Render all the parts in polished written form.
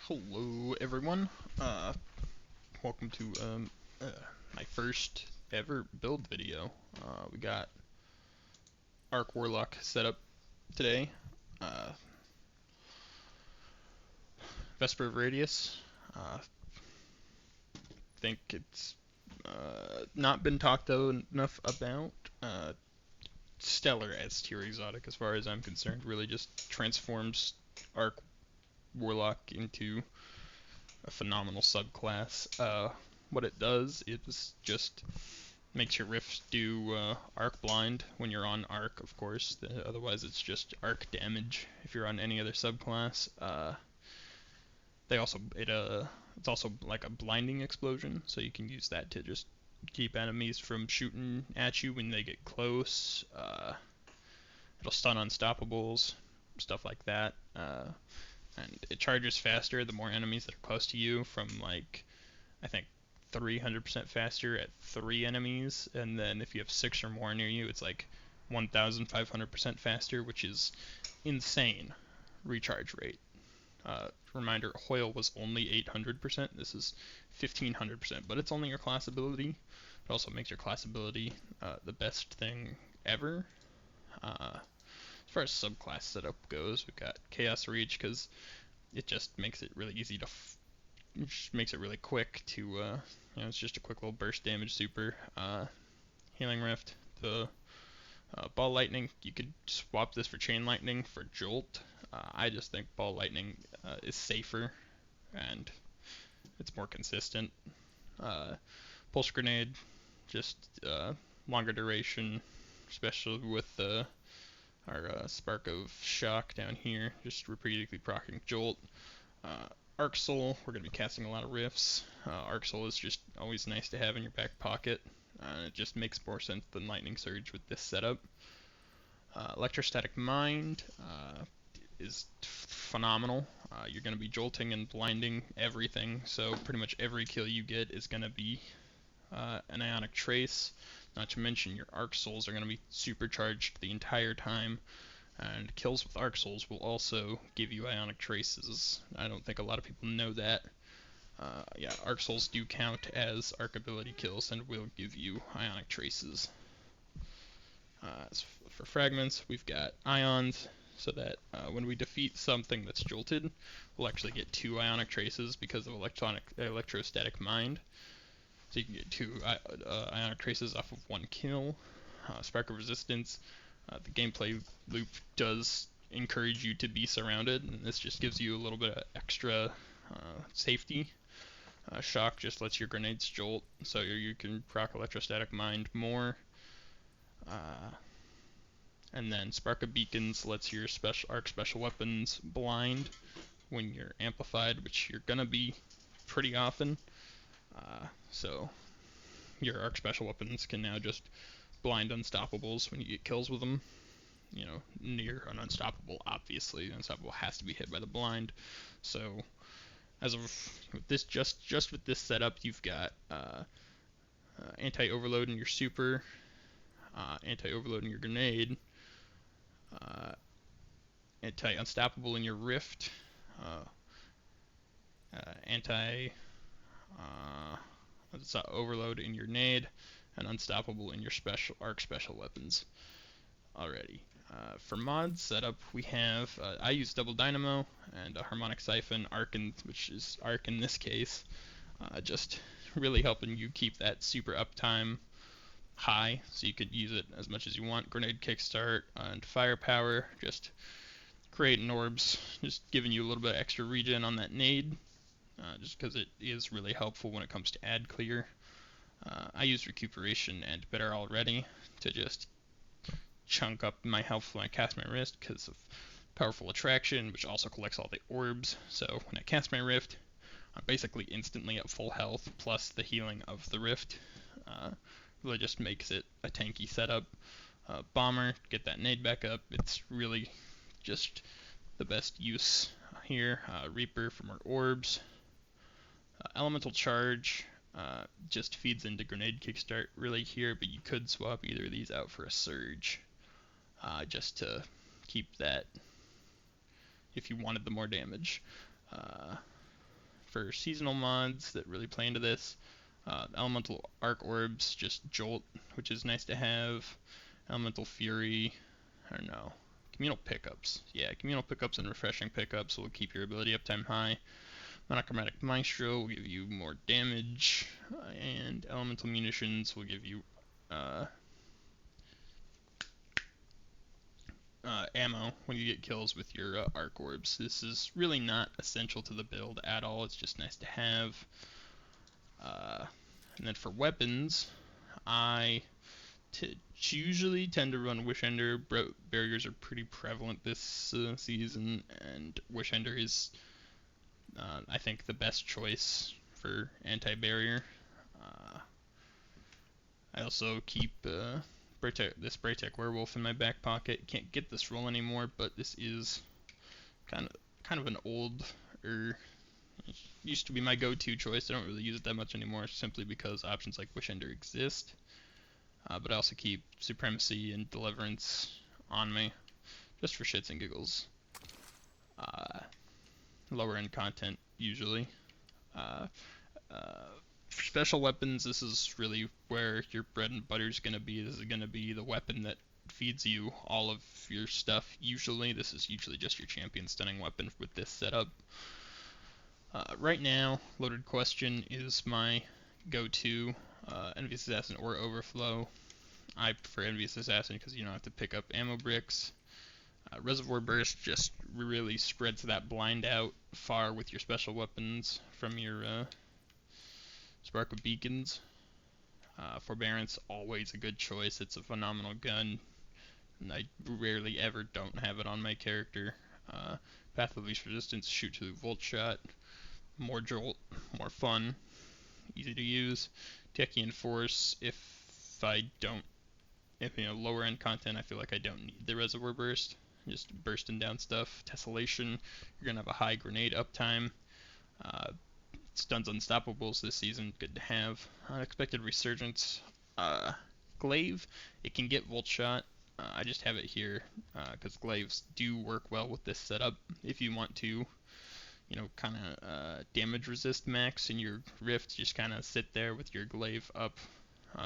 Hello, everyone. Welcome to uh, my first ever build video. We got Arc Warlock set up today. Uh, Vesper of Radius. Think it's not been talked enough about. Stellar as tier exotic, as far as I'm concerned. Really just transforms Arc Warlock into a phenomenal subclass. What it does is just makes your rifts do arc blind when you're on arc, of course. Otherwise, it's just arc damage if you're on any other subclass. It's also like a blinding explosion, so you can use that to just keep enemies from shooting at you when they get close. It'll stun unstoppables, stuff like that. And it charges faster the more enemies that are close to you, from like I think 300% faster at 3 enemies, and then if you have 6 or more near you, it's like 1,500% faster, which is insane recharge rate. Reminder, Hoyle was only 800%, this is 1,500%, but it's only your class ability. It also makes your class ability the best thing ever. As far as subclass setup goes, we've got Chaos Reach, because it just makes it really easy to it just makes it really quick to, it's just a quick little burst damage super. Healing Rift, the Ball Lightning, you could swap this for Chain Lightning for Jolt. I just think Ball Lightning is safer and it's more consistent. Pulse Grenade, just longer duration, especially with our Spark of Shock down here, just repeatedly proccing Jolt. Arc Soul, we're going to be casting a lot of rifts. Arc Soul is just always nice to have in your back pocket. It just makes more sense than Lightning Surge with this setup. Electrostatic Mind is phenomenal. You're going to be jolting and blinding everything, so pretty much every kill you get is going to be an Ionic Trace. Not to mention your Arc Souls are going to be supercharged the entire time, and kills with Arc Souls will also give you Ionic Traces. I don't think a lot of people know that. Yeah, Arc Souls do count as Arc ability kills and will give you Ionic Traces. As for fragments, we've got Ions, so that when we defeat something that's jolted, we'll actually get 2 Ionic Traces because of Electrostatic Mind. So you can get 2 Ionic Traces off of 1 kill. Spark of Resistance, the gameplay loop does encourage you to be surrounded, and this just gives you a little bit of extra safety. Shock just lets your grenades jolt, so you can proc Electrostatic Mind more. And then Spark of Beacons lets your arc special weapons blind when you're amplified, which you're gonna be pretty often. So your arc special weapons can now just blind unstoppables when you get kills with them. Near an unstoppable, obviously. Unstoppable has to be hit by the blind. So as of with this, just with this setup, you've got anti-overload in your super, anti-overload in your grenade, anti-unstoppable in your rift, anti overload in your nade, and unstoppable in your arc special weapons. Alrighty. For mod setup, we have I use Double Dynamo and a Harmonic Siphon, which is arc in this case, just really helping you keep that super uptime high, so you could use it as much as you want. Grenade Kickstart and Firepower, just creating orbs, just giving you a little bit of extra regen on that nade, just because it is really helpful when it comes to ad clear. I use Recuperation and Better Already to just chunk up my health when I cast my Rift because of Powerful Attraction, which also collects all the orbs. So when I cast my Rift, I'm basically instantly at full health, plus the healing of the Rift. Really just makes it a tanky setup. Bomber, get that nade back up. It's really just the best use here. Reaper for more orbs. Elemental Charge just feeds into Grenade Kickstart really here, but you could swap either of these out for a Surge, just to keep that if you wanted the more damage. for seasonal mods that really play into this, Elemental Arc Orbs, just Jolt, which is nice to have. Elemental Fury, I don't know. Communal Pickups. Yeah, Communal Pickups and Refreshing Pickups will keep your ability uptime high. Monochromatic Maestro will give you more damage, and Elemental Munitions will give you ammo when you get kills with your Arc Orbs. This is really not essential to the build at all, it's just nice to have. And then for weapons, I usually tend to run Wishender. Barriers are pretty prevalent this season, and Wishender is, I think, the best choice for anti-barrier. I also keep this Braytech Werewolf in my back pocket. Can't get this roll anymore, but this is kind of an old, used to be my go-to choice. I don't really use it that much anymore, simply because options like Wishender exist. But I also keep Supremacy and Deliverance on me, just for shits and giggles. Lower end content, usually. For special weapons, this is really where your bread and butter is going to be. This is going to be the weapon that feeds you all of your stuff. Usually, this is usually just your champion stunning weapon with this setup. Right now, Loaded Question is my go-to. Envious Assassin or Overflow. I prefer Envious Assassin because you don't have to pick up ammo bricks. Reservoir Burst just really spreads that blind out far with your special weapons from your Spark of Beacons. Forbearance, always a good choice. It's a phenomenal gun, and I rarely ever don't have it on my character. Path of Least Resistance, shoot to Volt Shot. More Jolt, more fun, easy to use. Techie and Force, if lower end content, I feel like I don't need the Reservoir Burst. Just bursting down stuff. Tessellation, you're going to have a high grenade uptime. Stuns Unstoppables this season, good to have. Unexpected Resurgence. Glaive, it can get Volt Shot. I just have it here because glaives do work well with this setup. If you want to, kind of damage resist max in your Rift, just kind of sit there with your glaive up.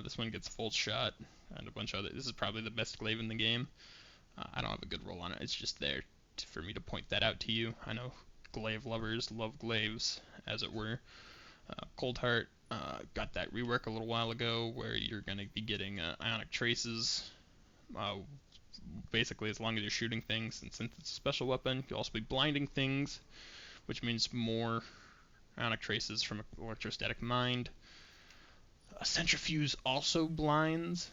This one gets Volt Shot and a bunch of other. This is probably the best glaive in the game. I don't have a good roll on it. It's just there for me to point that out to you. I know glaive lovers love glaives, as it were. Cold Heart got that rework a little while ago where you're going to be getting Ionic Traces basically as long as you're shooting things, and since it's a special weapon, you'll also be blinding things, which means more Ionic Traces from Electrostatic Mind. Centrifuge also blinds.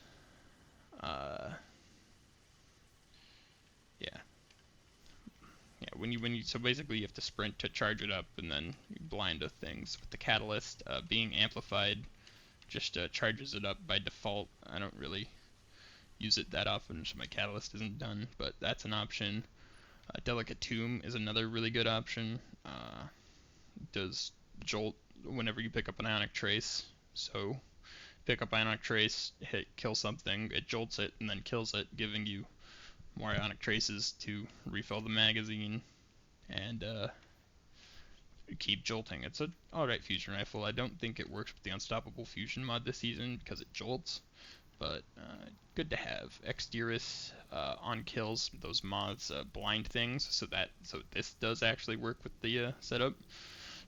So basically you have to sprint to charge it up, and then you blind to things. With the Catalyst being amplified, just charges it up by default. I don't really use it that often, so my Catalyst isn't done, but that's an option. Delicate Tomb is another really good option. Does Jolt whenever you pick up an Ionic Trace. So pick up Ionic Trace, kill something, it jolts it, and then kills it, giving you more Ionic Traces to refill the magazine and keep jolting. It's an alright fusion rifle. I don't think it works with the Unstoppable Fusion mod this season because it jolts, but good to have. Exterus on kills, those mods blind things, so this does actually work with the setup.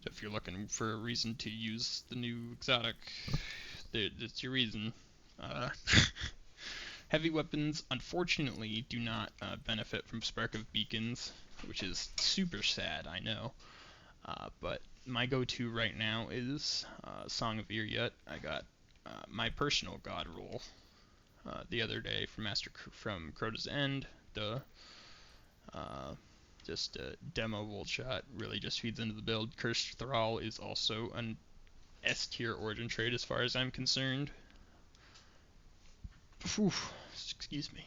So if you're looking for a reason to use the new exotic, that's your reason. Heavy weapons, unfortunately, do not benefit from Spark of Beacons, which is super sad, I know. But my go-to right now is Song of Iryut. I got my personal god roll the other day from Crota's End. Just a demo Volt Shot, really just feeds into the build. Cursed Thrall is also an S tier origin trait as far as I'm concerned. Whew, excuse me.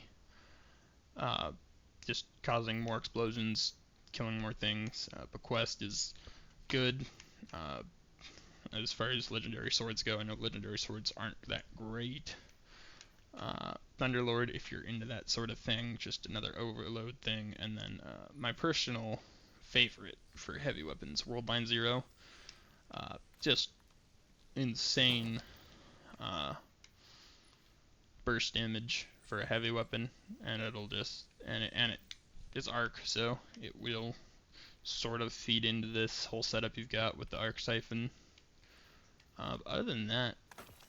Just causing more explosions, killing more things. Bequest is good. As far as legendary swords go, I know legendary swords aren't that great. Thunderlord, if you're into that sort of thing, just another overload thing. And then my personal favorite for heavy weapons, Worldline Zero. Just insane burst damage for a heavy weapon, and it'll just and it is arc, so it will sort of feed into this whole setup you've got with the arc siphon. Other than that,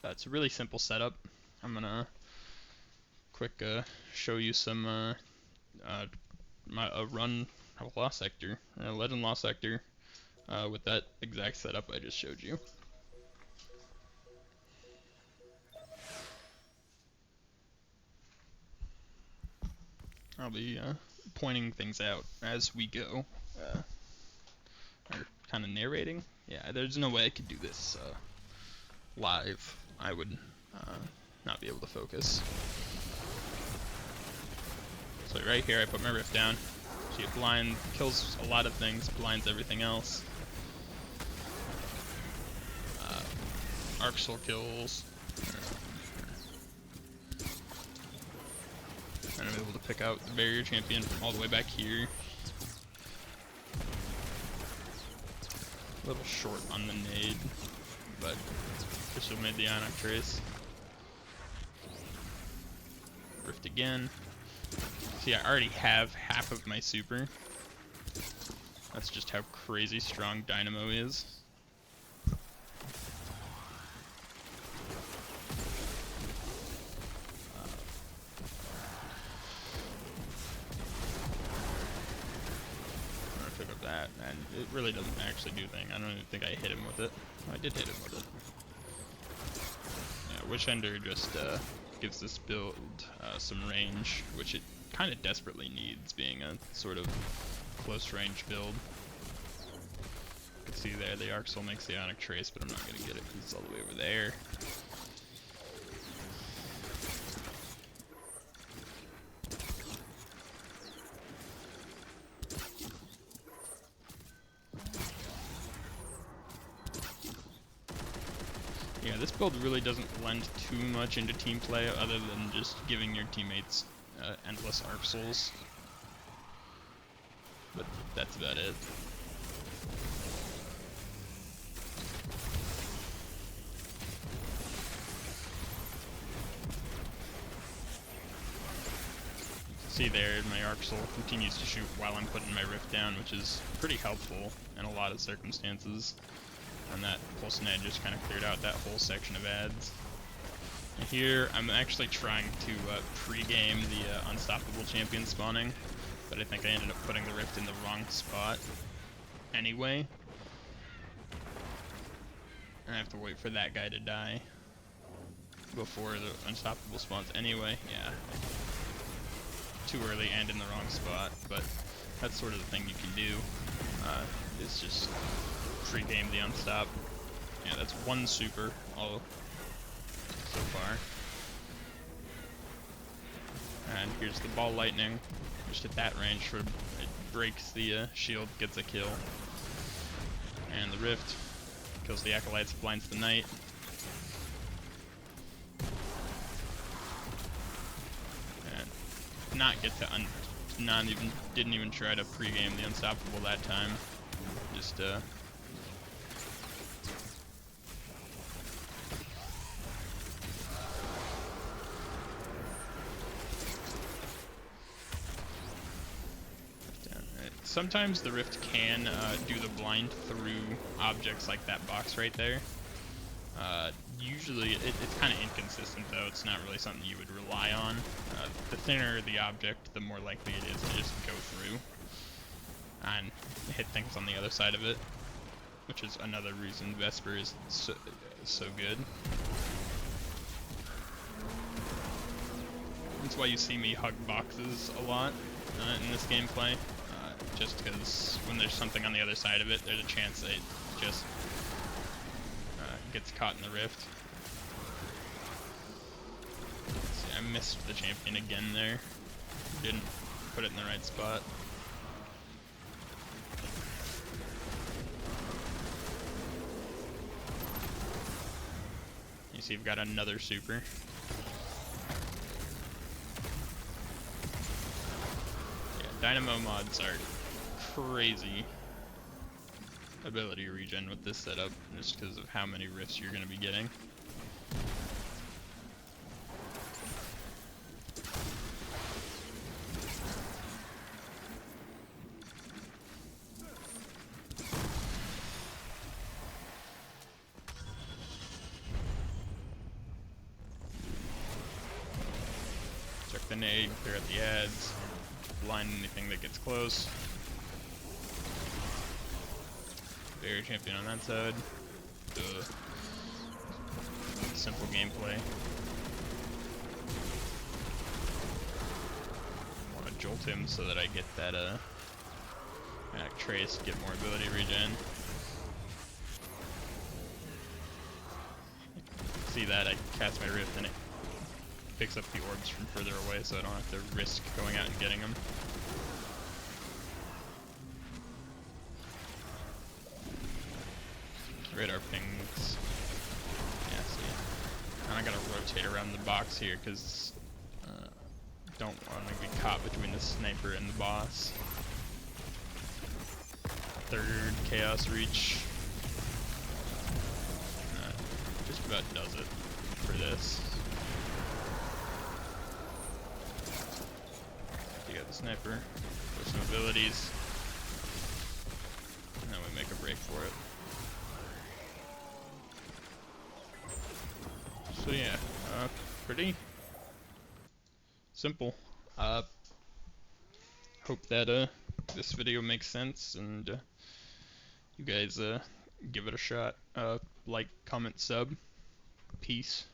it's a really simple setup. I'm gonna quick show you some a run of Lost Sector, Legend Lost Sector, with that exact setup I just showed you. I'll be pointing things out as we go, or kind of narrating. Yeah, there's no way I could do this live. I would not be able to focus. So right here I put my rift down. See, it blind kills a lot of things, blinds everything else. Arc Soul kills. And I'm able to pick out the barrier champion from all the way back here. A little short on the nade, but Crystal made the Ionic Trace. Rift again. See, I already have half of my super. That's just how crazy strong Dynamo is. And it really doesn't actually do anything. I don't even think I hit him with it. Oh, I did hit him with it. Yeah, Witch Ender just gives this build some range, which it kind of desperately needs, being a sort of close range build. You can see there the Arc Soul makes the Ionic Trace, but I'm not going to get it because it's all the way over there. Yeah, this build really doesn't lend too much into team play other than just giving your teammates endless Arc Souls. But that's about it. See there, my Arc Soul continues to shoot while I'm putting my Rift down, which is pretty helpful in a lot of circumstances. And that Pulse Nade just kind of cleared out that whole section of ads. And here, I'm actually trying to pre-game the Unstoppable Champion spawning, but I think I ended up putting the Rift in the wrong spot anyway. And I have to wait for that guy to die before the Unstoppable spawns anyway. Yeah. Too early and in the wrong spot, but that's sort of the thing you can do, is just pre-game the Unstop. Yeah, that's one super all so far. And here's the Ball Lightning, just at that range, it breaks the shield, gets a kill. And the Rift kills the Acolytes, blinds the Knight. And not get to didn't even try to pre-game the Unstoppable that time. Just sometimes the Rift can do the blind through objects like that box right there. Usually it's kind of inconsistent though, it's not really something you would rely on. The thinner the object, the more likely it is to just go through and hit things on the other side of it, which is another reason Vesper is so good. That's why you see me hug boxes a lot in this gameplay. Just because when there's something on the other side of it, there's a chance that it just gets caught in the Rift. See, I missed the champion again there. Didn't put it in the right spot. You see, you've got another super. Yeah, Dynamo mods are crazy. ability regen with this setup, just because of how many rifts you're going to be getting. Check the nade, clear out the ads, blind anything that gets close. Barrier champion on that side. Ugh. Simple gameplay. Want to jolt him so that I get that Manic Trace, get more ability regen. See that, I cast my Rift and it picks up the orbs from further away, so I don't have to risk going out and getting them. Radar pings. Yeah, see. I gotta rotate around the box here because don't want to be caught between the sniper and the boss. Third chaos reach. Just about does it for this. You got the sniper, for some abilities, and then we make a break for it. So yeah, pretty simple. Hope that this video makes sense and you guys give it a shot. Like, comment, sub. Peace.